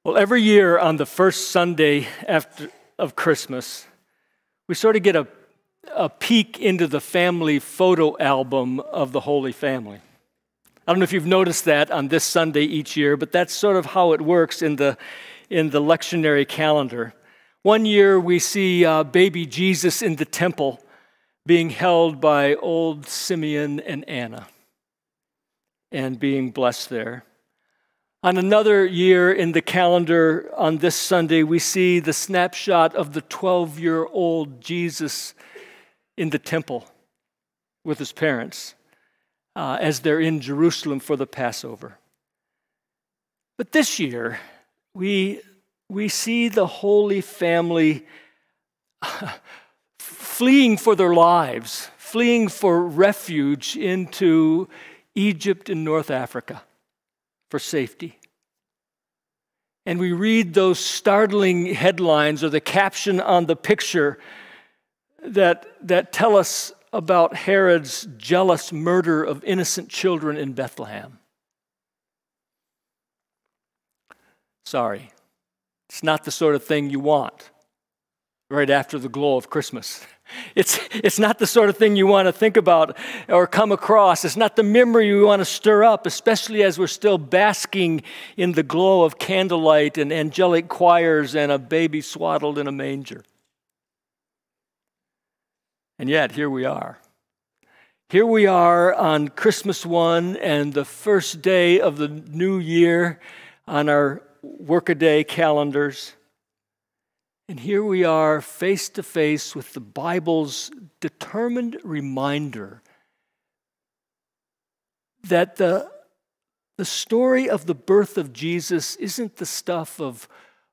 Well, every year on the first Sunday of Christmas, we sort of get a peek into the family photo album of the Holy Family. I don't know if you've noticed that on this Sunday each year, but that's sort of how it works in the lectionary calendar. One year we see baby Jesus in the temple being held by old Simeon and Anna and being blessed there. On another year in the calendar on this Sunday, we see the snapshot of the 12-year-old Jesus in the temple with his parents as they're in Jerusalem for the Passover. But this year, we see the Holy Family fleeing for their lives, fleeing for refuge into Egypt and North Africa for safety. And we read those startling headlines or the caption on the picture that tell us about Herod's jealous murder of innocent children in Bethlehem. Sorry, it's not the sort of thing you want right after the glow of Christmas. It's not the sort of thing you want to think about or come across. It's not the memory you want to stir up, especially as we're still basking in the glow of candlelight and angelic choirs and a baby swaddled in a manger. And yet, here we are. Here we are on Christmas 1 and the first day of the new year on our workaday calendars. And here we are face to face with the Bible's determined reminder that the story of the birth of Jesus isn't the stuff of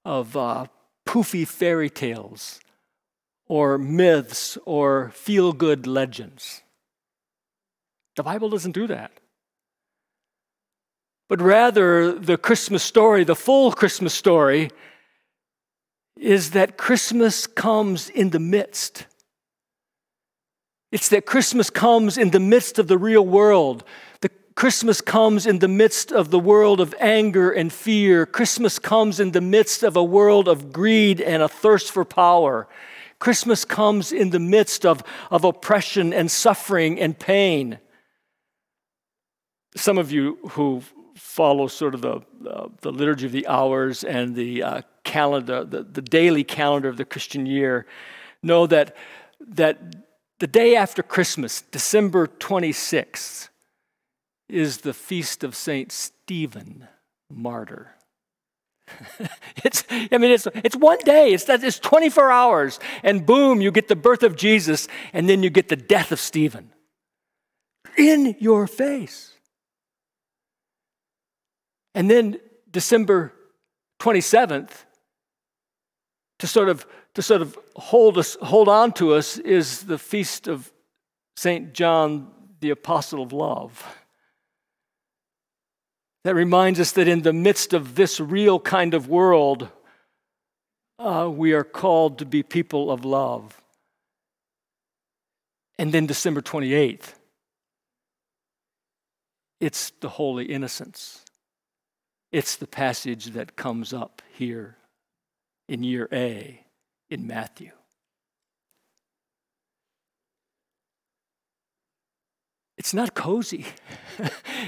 poofy fairy tales or myths or feel-good legends. The Bible doesn't do that. But rather, the Christmas story, the full Christmas story, is that Christmas comes in the midst. It's that Christmas comes in the midst of the real world. The Christmas comes in the midst of the world of anger and fear. Christmas comes in the midst of a world of greed and a thirst for power. Christmas comes in the midst of oppression and suffering and pain. Some of you who follow sort of the liturgy of the hours and the calendar, the daily calendar of the Christian year, know that the day after Christmas, December 26th, is the feast of Saint Stephen, martyr. It's one day. It's 24 hours, and boom, you get the birth of Jesus, and then you get the death of Stephen in your face. And then December 27th, to sort of hold on to us, is the feast of St. John, the Apostle of Love. That reminds us that in the midst of this real kind of world, we are called to be people of love. And then December 28th, it's the Holy Innocents. It's the passage that comes up here in year A in Matthew. It's not cozy.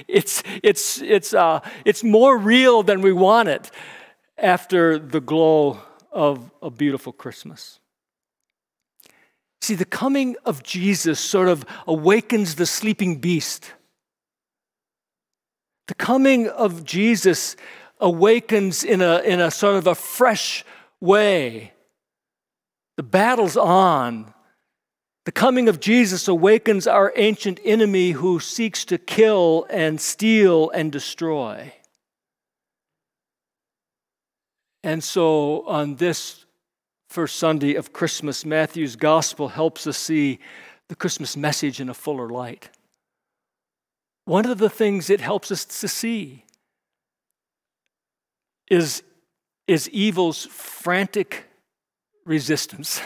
It's more real than we want it after the glow of a beautiful Christmas. See, the coming of Jesus sort of awakens the sleeping beast. The coming of Jesus awakens in a sort of a fresh way. The battle's on. The coming of Jesus awakens our ancient enemy who seeks to kill and steal and destroy. And so on this first Sunday of Christmas, Matthew's gospel helps us see the Christmas message in a fuller light. One of the things it helps us to see is evil's frantic resistance.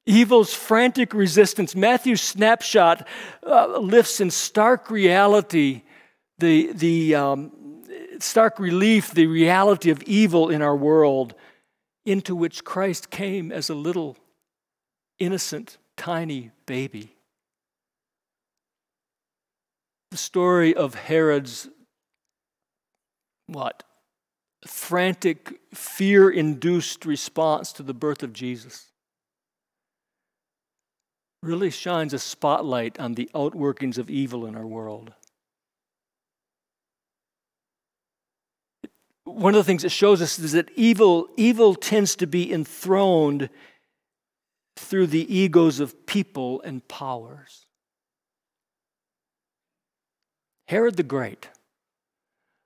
Evil's frantic resistance. Matthew's snapshot lifts in stark reality the stark relief the reality of evil in our world, into which Christ came as a little, innocent, tiny baby. The story of Herod's, frantic, fear-induced response to the birth of Jesus really shines a spotlight on the outworkings of evil in our world. One of the things it shows us is that evil tends to be enthroned through the egos of people and powers. Herod the Great,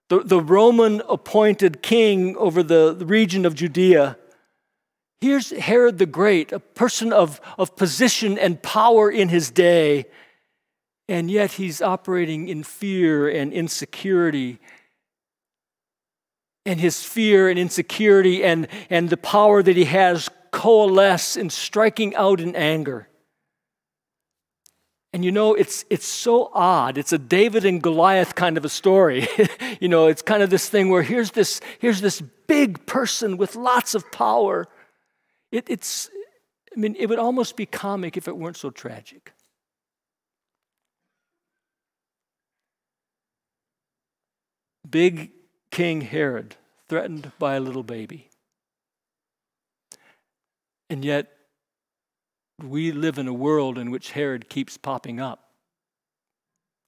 the Roman appointed king over the region of Judea. Here's Herod the Great, a person of position and power in his day, and yet he's operating in fear and insecurity. And his fear and insecurity and the power that he has coalesce in striking out in anger. And it's so odd. It's a David and Goliath kind of a story. It's kind of this thing where here's this big person with lots of power. It would almost be comic if it weren't so tragic. Big King Herod, threatened by a little baby. And yet, we live in a world in which Herod keeps popping up,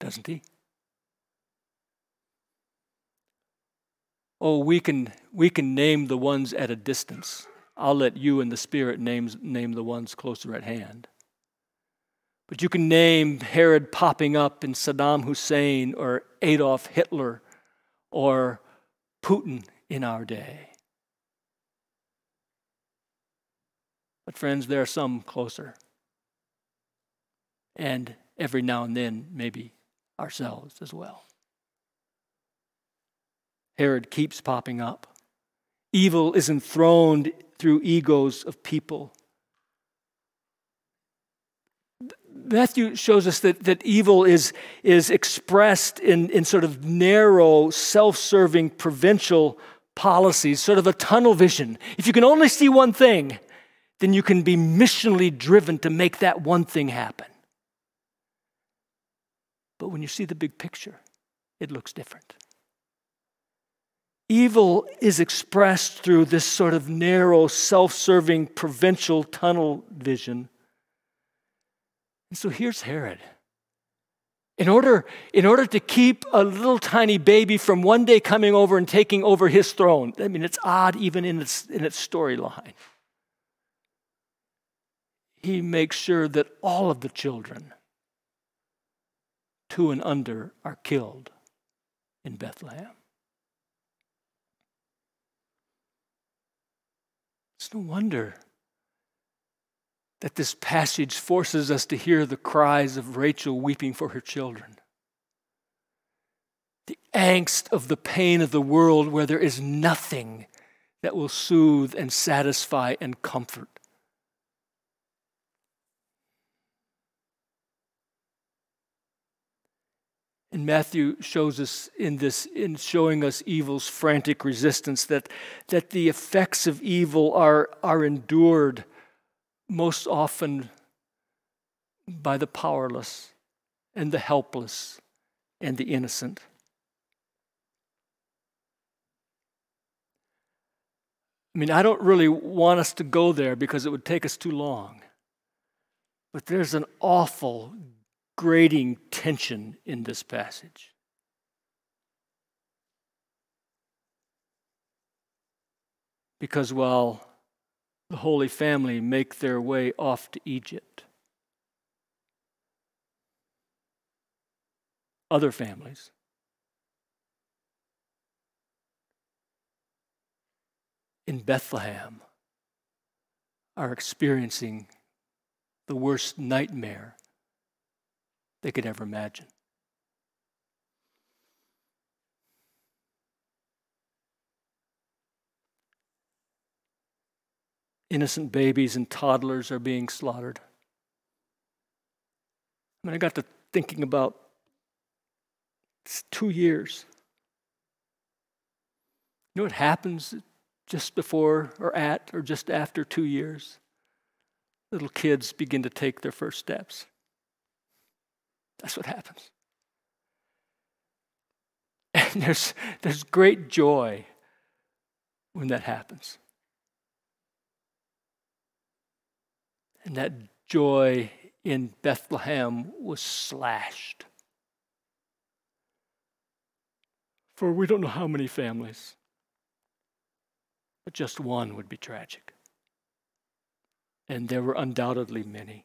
doesn't he? Oh, we can name the ones at a distance. I'll let you and the Spirit name the ones closer at hand. But you can name Herod popping up in Saddam Hussein or Adolf Hitler or Putin in our day. But friends, there are some closer. And every now and then, maybe ourselves as well. Herod keeps popping up. Evil is enthroned through egos of people. Matthew shows us that evil is expressed in sort of narrow, self-serving, provincial policies, sort of a tunnel vision. If you can only see one thing, then you can be missionally driven to make that one thing happen. But when you see the big picture, it looks different. Evil is expressed through this sort of narrow, self-serving, provincial tunnel vision. And so here's Herod. In order to keep a little tiny baby from one day coming over and taking over his throne, it's odd even in its storyline. He makes sure that all of the children, 2 and under, are killed in Bethlehem. It's no wonder that this passage forces us to hear the cries of Rachel weeping for her children. The angst of the pain of the world where there is nothing that will soothe and satisfy and comfort. And Matthew shows us in showing us evil's frantic resistance, that the effects of evil are endured most often by the powerless and the helpless and the innocent. I don't really want us to go there because it would take us too long. But there's an awful grating tension in this passage. Because while the Holy Family make their way off to Egypt, other families in Bethlehem are experiencing the worst nightmare they could ever imagine. Innocent babies and toddlers are being slaughtered. I got to thinking about 2 years. You know what happens just before or at or just after 2 years? Little kids begin to take their first steps. That's what happens. And there's great joy when that happens. And that joy in Bethlehem was slashed. For we don't know how many families, but just one would be tragic. And there were undoubtedly many.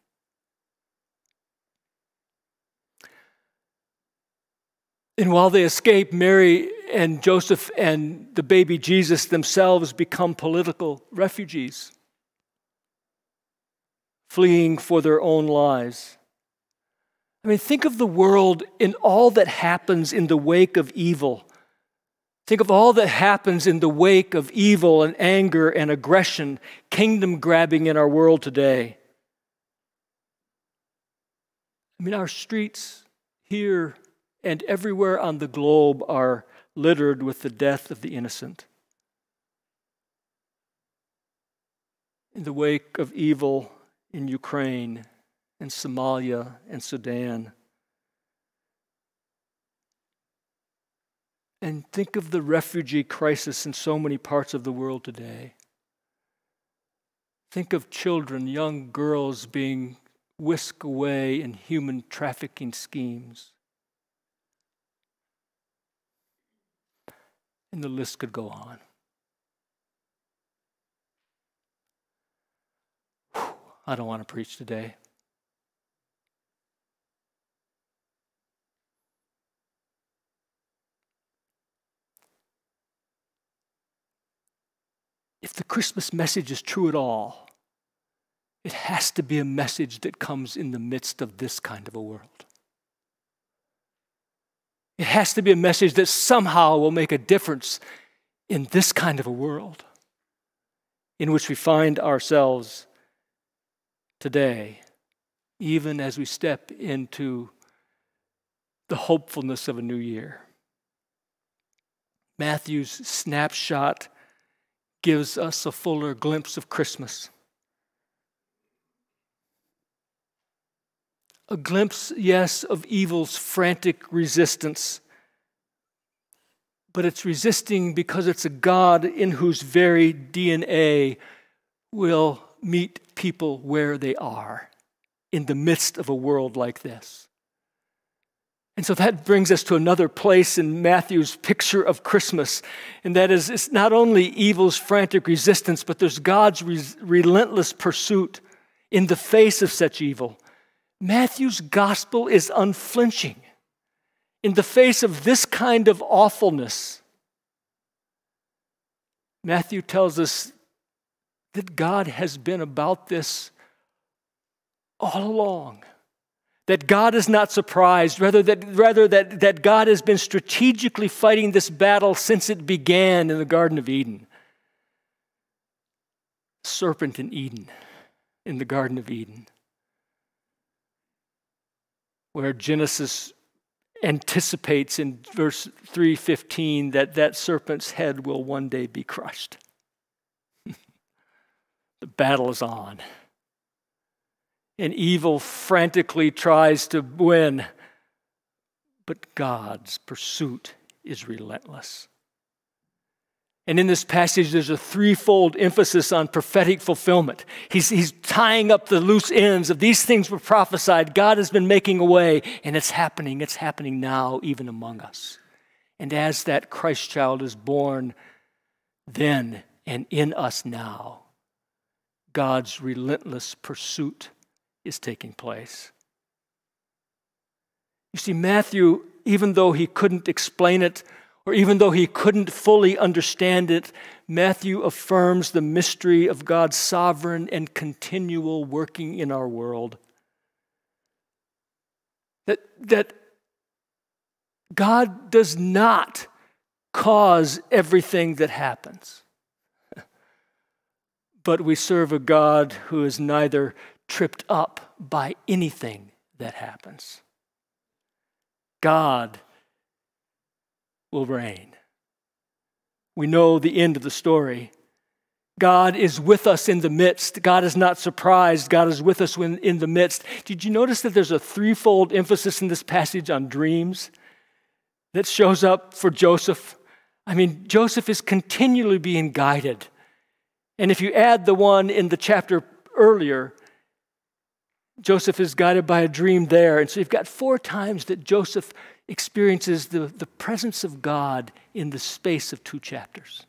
And while they escape, Mary and Joseph and the baby Jesus themselves become political refugees, fleeing for their own lives. I mean, think of the world in all that happens in the wake of evil. Think of all that happens in the wake of evil and anger and aggression, kingdom grabbing in our world today. I mean, our streets here and everywhere on the globe are littered with the death of the innocent. In the wake of evil in Ukraine and Somalia and Sudan. And think of the refugee crisis in so many parts of the world today. Think of children, young girls being whisked away in human trafficking schemes. And the list could go on. I don't want to preach today. If the Christmas message is true at all, it has to be a message that comes in the midst of this kind of a world. It has to be a message that somehow will make a difference in this kind of a world in which we find ourselves today, even as we step into the hopefulness of a new year. Matthew's snapshot gives us a fuller glimpse of Christmas. A glimpse, yes, of evil's frantic resistance. But it's resisting because it's a God in whose very DNA will meet people where they are in the midst of a world like this. And so that brings us to another place in Matthew's picture of Christmas. And that is, it's not only evil's frantic resistance, but there's God's relentless pursuit in the face of such evil. Matthew's gospel is unflinching in the face of this kind of awfulness. Matthew tells us that God has been about this all along. That God is not surprised, rather that God has been strategically fighting this battle since it began in the Garden of Eden. Serpent in Eden, in the Garden of Eden, where Genesis anticipates in verse 3:15 that serpent's head will one day be crushed. The battle is on. And evil frantically tries to win, but God's pursuit is relentless. And in this passage, there's a threefold emphasis on prophetic fulfillment. He's tying up the loose ends of these things were prophesied. God has been making a way, and it's happening now, even among us. And as that Christ child is born then and in us now, God's relentless pursuit is taking place. You see, Matthew, even though he couldn't explain it, or even though he couldn't fully understand it, Matthew affirms the mystery of God's sovereign and continual working in our world. That God does not cause everything that happens. But we serve a God who is neither tripped up by anything that happens. God will reign. we know the end of the story. God is with us in the midst. God is not surprised. God is with us when in the midst. Did you notice that there's a threefold emphasis in this passage on dreams that shows up for Joseph? I mean, Joseph is continually being guided. And if you add the one in the chapter earlier, Joseph is guided by a dream there. And so you've got 4 times that Joseph experiences the presence of God in the space of 2 chapters.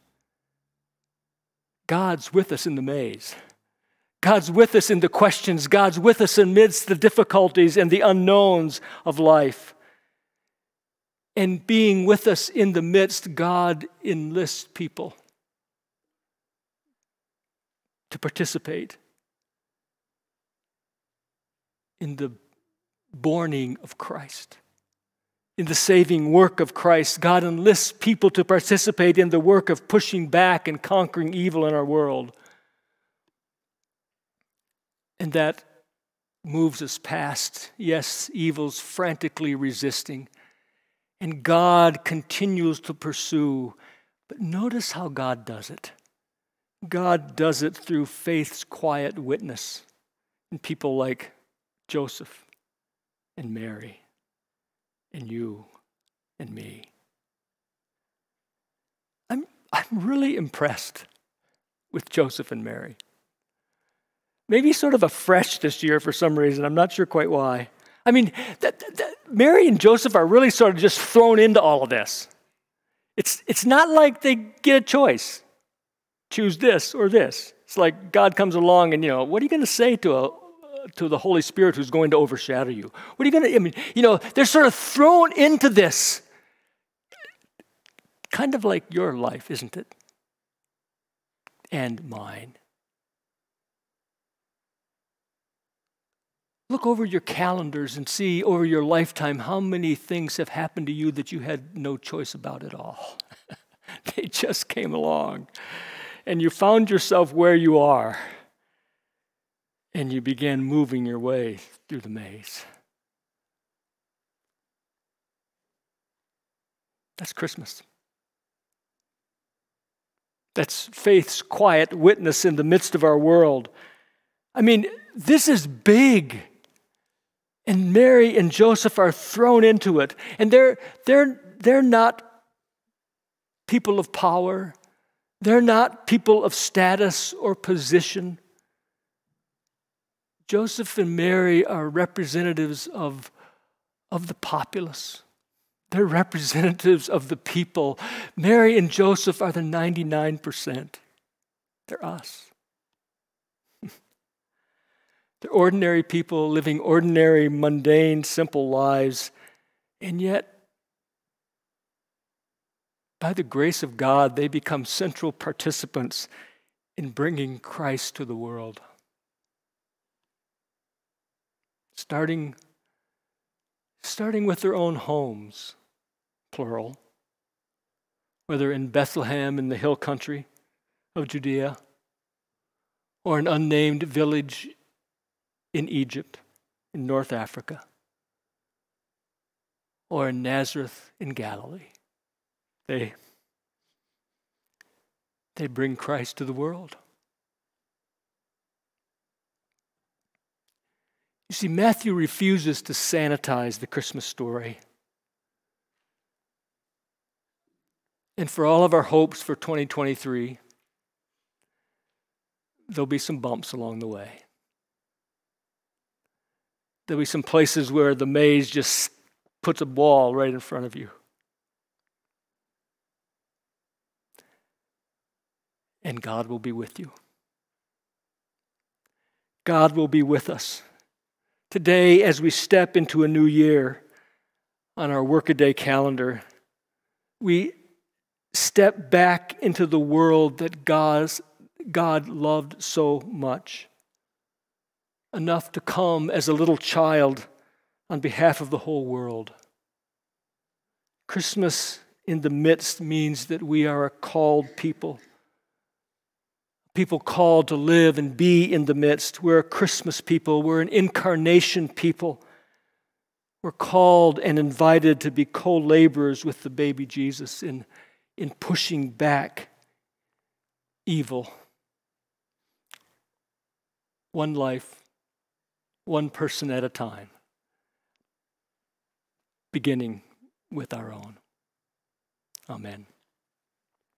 God's with us in the maze. God's with us in the questions. God's with us amidst the difficulties and the unknowns of life. And being with us in the midst, God enlists people to participate in the borning of Christ, in the saving work of Christ. God enlists people to participate in the work of pushing back and conquering evil in our world. And that moves us past, yes, evil's frantically resisting. And God continues to pursue. But notice how God does it. God does it through faith's quiet witness in people like Joseph and Mary and you and me. I'm really impressed with Joseph and Mary. Maybe sort of afresh this year for some reason. I'm not sure quite why. I mean, Mary and Joseph are really sort of just thrown into all of this. It's not like they get a choice. Choose this or this. It's like God comes along and, what are you going to say to the Holy Spirit who's going to overshadow you? What are you going to, they're sort of thrown into this. Kind of like your life, isn't it? And mine. Look over your calendars and see over your lifetime how many things have happened to you that you had no choice about at all. They just came along. And you found yourself where you are. And you began moving your way through the maze. That's Christmas. That's faith's quiet witness in the midst of our world. I mean, this is big. And Mary and Joseph are thrown into it. And they're not people of power. They're not people of status or position. Joseph and Mary are representatives of the populace. They're representatives of the people. Mary and Joseph are the 99%. They're us. They're ordinary people living ordinary, mundane, simple lives. And yet, by the grace of God, they become central participants in bringing Christ to the world. Starting with their own homes, plural, whether in Bethlehem in the hill country of Judea, or an unnamed village in Egypt, in North Africa, or in Nazareth in Galilee. They bring Christ to the world. You see, Matthew refuses to sanitize the Christmas story. And for all of our hopes for 2023, there'll be some bumps along the way. There'll be some places where the maze just puts a wall right in front of you. And God will be with you. God will be with us. Today, as we step into a new year on our workaday calendar, we step back into the world that God loved so much, enough to come as a little child on behalf of the whole world. Christmas in the midst means that we are a called people. People called to live and be in the midst. We're a Christmas people. We're an incarnation people. We're called and invited to be co-laborers with the baby Jesus in in pushing back evil. One life, one person at a time, beginning with our own. Amen.